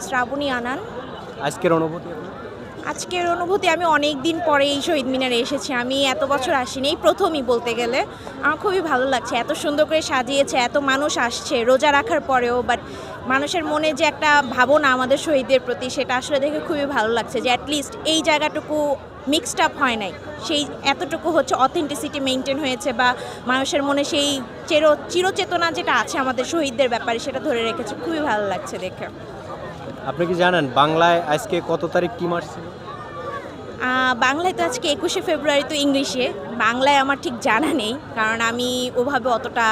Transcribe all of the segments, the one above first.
শ্রাবণী আনান। আজকের অনুভূতি আপনার? আজকের অনুভূতি, আমি অনেক দিন পরে এই শহীদ মিনারে এসেছি। আমি এত বছর আসিনি, এই প্রথমই বলতে গেলে। আমার খুবই ভালো লাগছে, এত সুন্দর করে সাজিয়েছে, এত মানুষ আসছে রোজা রাখার পরেও। বাট মানুষের মনে যে একটা ভাবনা আমাদের শহীদদের প্রতি, সেটা আসলে দেখে খুবই ভালো লাগছে যে অ্যাটলিস্ট এই জায়গাটুকু মিক্সড আপ হয় নাই, সেই এতটুকু হচ্ছে অথেন্টিসিটি মেনটেন হয়েছে, বা মানুষের মনে সেই চিরচেতনা যেটা আছে আমাদের শহীদদের ব্যাপারে সেটা ধরে রেখেছে। খুবই ভালো লাগছে দেখে। আপনি কি জানেন বাংলায় আজকে কত তারিখ কি মাস ছিল? বাংলায় তো আজকে 21শে ফেব্রুয়ারি, তো ইংলিশে বাংলায় আমার ঠিক জানা নেই, কারণ আমি ওভাবে অতটা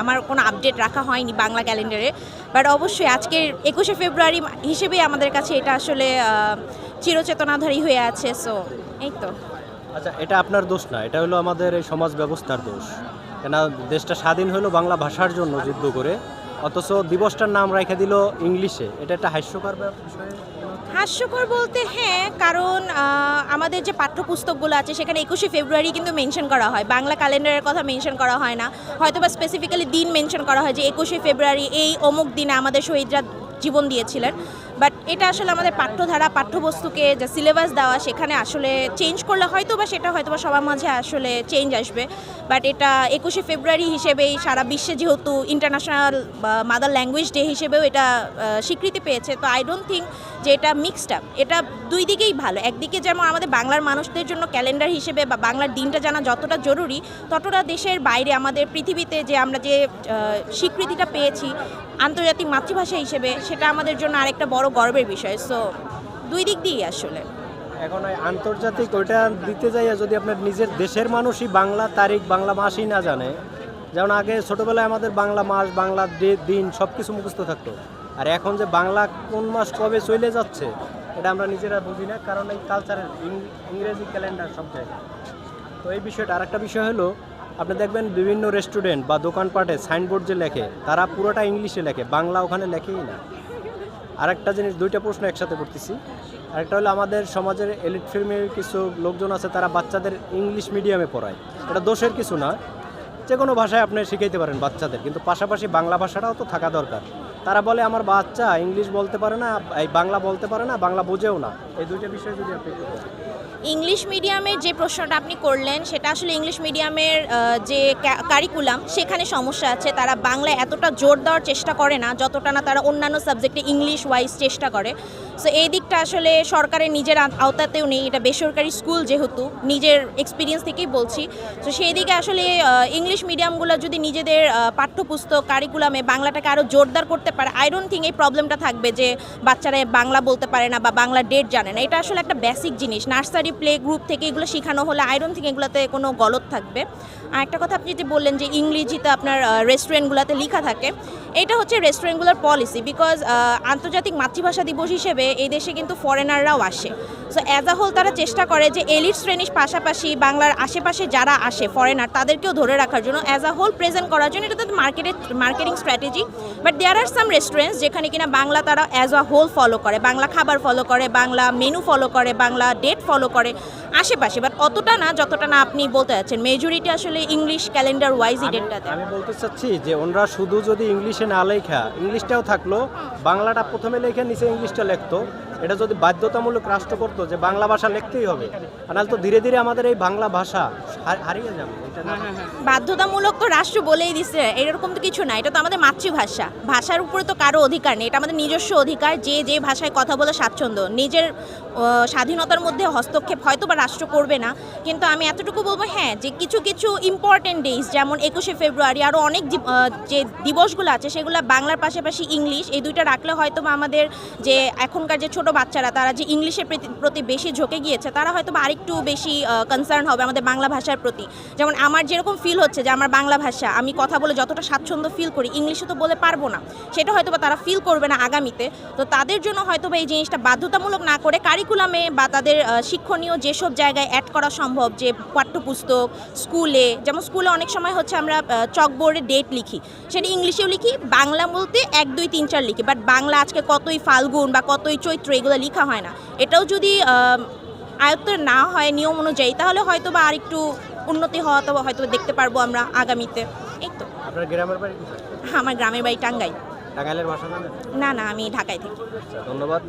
আমার কোনো আপডেট রাখা হয়নি বাংলা ক্যালেন্ডারে। বাট অবশ্যই আজকের 21শে ফেব্রুয়ারি হিসেবেই আমাদের কাছে এটা আসলে চিরচেতনাধারী হয়ে আছে। সো এই তো। আচ্ছা, এটা আপনার দোষ না, এটা হলো আমাদের এই সমাজ ব্যবস্থার দোষ। কেন দেশটা স্বাধীন হলো বাংলা ভাষার জন্য যুদ্ধ করে, অথচ দিবসটার নাম রেখে দিল ইংলিশে। এটা একটা হাস্যকর বিষয়। হাস্যকর বলতে হ্যাঁ, কারণ আমাদের যে পাঠ্যপুস্তকগুলো আছে সেখানে 21শে ফেব্রুয়ারি কিন্তু মেনশন করা হয়, বাংলা ক্যালেন্ডারের কথা মেনশন করা হয় না। হয়তো বা স্পেসিফিক্যালি দিন মেনশন করা হয় যে 21শে ফেব্রুয়ারি এই অমুক দিনে আমাদের শহীদরা জীবন দিয়েছিলেন। বাট এটা আসলে আমাদের পাঠ্যধারা, পাঠ্যবস্তুকে যে সিলেবাস দেওয়া, সেখানে আসলে চেঞ্জ করলে হয়তো বা সেটা হয়তো বা সবার মাঝে আসলে চেঞ্জ আসবে। বাট এটা 21শে ফেব্রুয়ারি হিসেবেই সারা বিশ্বে যেহেতু ইন্টারন্যাশনাল মাদার ল্যাঙ্গুয়েজ ডে হিসেবেও এটা স্বীকৃতি পেয়েছে, তো আই ডোন্ট থিঙ্ক যে এটা মিক্সড আপ। এটা দুই দিকেই ভালো। একদিকে যেমন আমাদের বাংলার মানুষদের জন্য ক্যালেন্ডার হিসেবে বা বাংলার দিনটা জানা যতটা জরুরি, ততটা দেশের বাইরে আমাদের পৃথিবীতে যে আমরা যে স্বীকৃতিটা পেয়েছি আন্তর্জাতিক মাতৃভাষা হিসেবে, সেটা আমাদের জন্য আরেকটা বড় গর্বের বিষয়। সো দুই দিক দিয়েই আসলে। এখন আন্তর্জাতিক ওইটা দিতে যাইয়া যদি আপনার নিজের দেশের মানুষই বাংলা তারিখ, বাংলা মাসই না জানে, যেমন আগে ছোটোবেলায় আমাদের বাংলা মাস, বাংলা দিন সব কিছু মুখস্থ থাকতো, আর এখন যে বাংলা কোন মাস কবে চলে যাচ্ছে এটা আমরা নিজেরা বুঝি না, কারণ এই কালচারের ইংরেজি ক্যালেন্ডার সব জায়গায়। তো এই বিষয়টা আরেকটা বিষয় হলো, আপনি দেখবেন বিভিন্ন রেস্টুরেন্ট বা দোকানপাটে সাইনবোর্ড যে লেখে, তারা পুরোটা ইংলিশে লেখে, বাংলা ওখানে লেখেই না। আরেকটা জিনিস, দুইটা প্রশ্ন একসাথে করতেছি। আরেকটা হলো আমাদের সমাজের এলিট ফ্যামিলির কিছু লোকজন আছে, তারা বাচ্চাদের ইংলিশ মিডিয়ামে পড়ায়। এটা দোষের কিছু না, যে কোনো ভাষায় আপনি শিখাইতে পারেন বাচ্চাদের, কিন্তু পাশাপাশি বাংলা ভাষাটাও তো থাকা দরকার। তারা বলে আমার বাচ্চা ইংলিশ বলতে পারে না, এই বাংলা বলতে পারে না, বাংলা বোঝেও না। এই দুইটা বিষয় যদি আপনি একটু বলেন। ইংলিশ মিডিয়ামের যে প্রশ্নটা আপনি করলেন, সেটা আসলে ইংলিশ মিডিয়ামের যে কারিকুলাম, সেখানে সমস্যা আছে। তারা বাংলায় এতটা জোর দেওয়ার চেষ্টা করে না যতটা না তারা অন্যান্য সাবজেক্টে ইংলিশ ওয়াইজ চেষ্টা করে। সো এই দিকটা আসলে সরকারের নিজের আওতাতেও নেই, এটা বেসরকারি স্কুল যেহেতু, নিজের এক্সপিরিয়েন্স থেকেই বলছি। তো সেই দিকে আসলে ইংলিশ মিডিয়ামগুলো যদি নিজেদের পাঠ্যপুস্তক কারিকুলামে বাংলাটাকে আরও জোরদার করতে পারে, আই ডোন্ট থিঙ্ক এই প্রবলেমটা থাকবে যে বাচ্চারা বাংলা বলতে পারে না বা বাংলা ডেট জানে না। এটা আসলে একটা বেসিক জিনিস, নার্সারি প্লে গ্রুপ থেকে এগুলো শেখানো হলে আই ডোন্ট থিঙ্ক এগুলোতে কোনো গলত থাকবে। আর একটা কথা আপনি যে বললেন যে ইংরেজিতে আপনার রেস্টুরেন্টগুলোতে লেখা থাকে, এটা হচ্ছে রেস্টুরেন্টগুলোর পলিসি। বিকজ আন্তর্জাতিক মাতৃভাষা দিবস হিসেবে এই দেশে কিন্তু ফরেনাররাও আসে। সো অ্যাজ আ হোল তারা চেষ্টা করে যে এলিট শ্রেণীর পাশাপাশি বাংলার আশেপাশে যারা আসে ফরেনার, তাদেরকেও ধরে রাখার জন্য, অ্যাজ আ হোল প্রেজেন্ট করার জন্য। এটা তাদের marketing strategy. But there are some restaurants যেখানে কিনা বাংলা তারা অ্যাজ আ হোল ফলো করে, বাংলা খাবার ফলো করে, বাংলা মেনু ফলো করে, বাংলা ডেট ফলো করে আশেপাশে। বাট অতটা না যতটা না আপনি বলতে যাচ্ছেন। মেজরিটি আসলে ইংলিশ ক্যালেন্ডার ওয়াইজ এই ডেটটাতে। আমি বলতে চাচ্ছি যে ওনারা শুধু যদি ইংলিশে না লেখা, ইংলিশটাও থাকলো, বাংলাটা প্রথমে লেখে নিচে ইংলিশটা লিখতো, এটা যদি বাধ্যতামূলক রাষ্ট্র করতো যে বাংলা ভাষা লিখতেই হবে, নাহলে তো ধীরে ধীরে আমাদের এই বাংলা ভাষা হারিয়ে যাবে। এটা না, বাধ্যতামূলক তো রাষ্ট্র বলেই দিচ্ছে, এরকম তো কিছু না। এটা তো আমাদের মাতৃভাষা, ভাষার উপরে তো কারো অধিকার নেই, এটা আমাদের নিজস্ব অধিকার। যে যে ভাষায় কথা বলে স্বাচ্ছন্দ্য, নিজের স্বাধীনতার মধ্যে হস্তক্ষেপ হয়তো বা রাষ্ট্র করবে না। কিন্তু আমি এতটুকু বলবো হ্যাঁ, যে কিছু কিছু ইম্পর্টেন্ট ডেজ যেমন 21শে ফেব্রুয়ারি, আরও অনেক যে দিবসগুলো আছে সেগুলো বাংলার পাশাপাশি ইংলিশ, এই দুইটা রাখলে হয়তো বা আমাদের যে এখনকার যে ছোট বাচ্চারা, তারা যে ইংলিশের প্রতি বেশি ঝুঁকে গিয়েছে, তারা হয়তো বা আরেকটু বেশি কনসার্ন হবে আমাদের বাংলা ভাষার প্রতি। যেমন আমার যেরকম ফিল হচ্ছে যে আমার বাংলা ভাষা, আমি কথা বলে যতটা স্বাচ্ছন্দ্য ফিল করি, ইংলিশে তো বলে পারবো না, সেটা হয়তো বা তারা ফিল করবে না আগামীতে। তো তাদের জন্য হয়তো বা এই জিনিসটা বাধ্যতামূলক না করে কারিকুলামে বা তাদের শিক্ষণীয় যেসব জায়গায় অ্যাড করা সম্ভব, যে পাঠ্যপুস্তক, স্কুলে, যেমন স্কুলে অনেক সময় হচ্ছে আমরা চকবোর্ডে ডেট লিখি, সেটা ইংলিশেও লিখি, বাংলা বলতে 1 2 3 4 লিখি, বাট বাংলা আজকে কতই ফাল্গুন বা কতই চৈত্র এগুলো লেখা হয় না। এটাও যদি আয়ত্ত না হয় নিয়ম অনুযায়ী, তাহলে হয়তো বা আরেকটু উন্নতি হওয়া হয়তো দেখতে পারবো আমরা আগামীতে। এই তো। আপনার গ্রামের বাড়ি কোথায়? আমার গ্রামের বাড়ি টাঙ্গাইল। টাঙ্গাইলের ভাষা জানেন? না না, আমি ঢাকায় থাকি। আচ্ছা, ধন্যবাদ।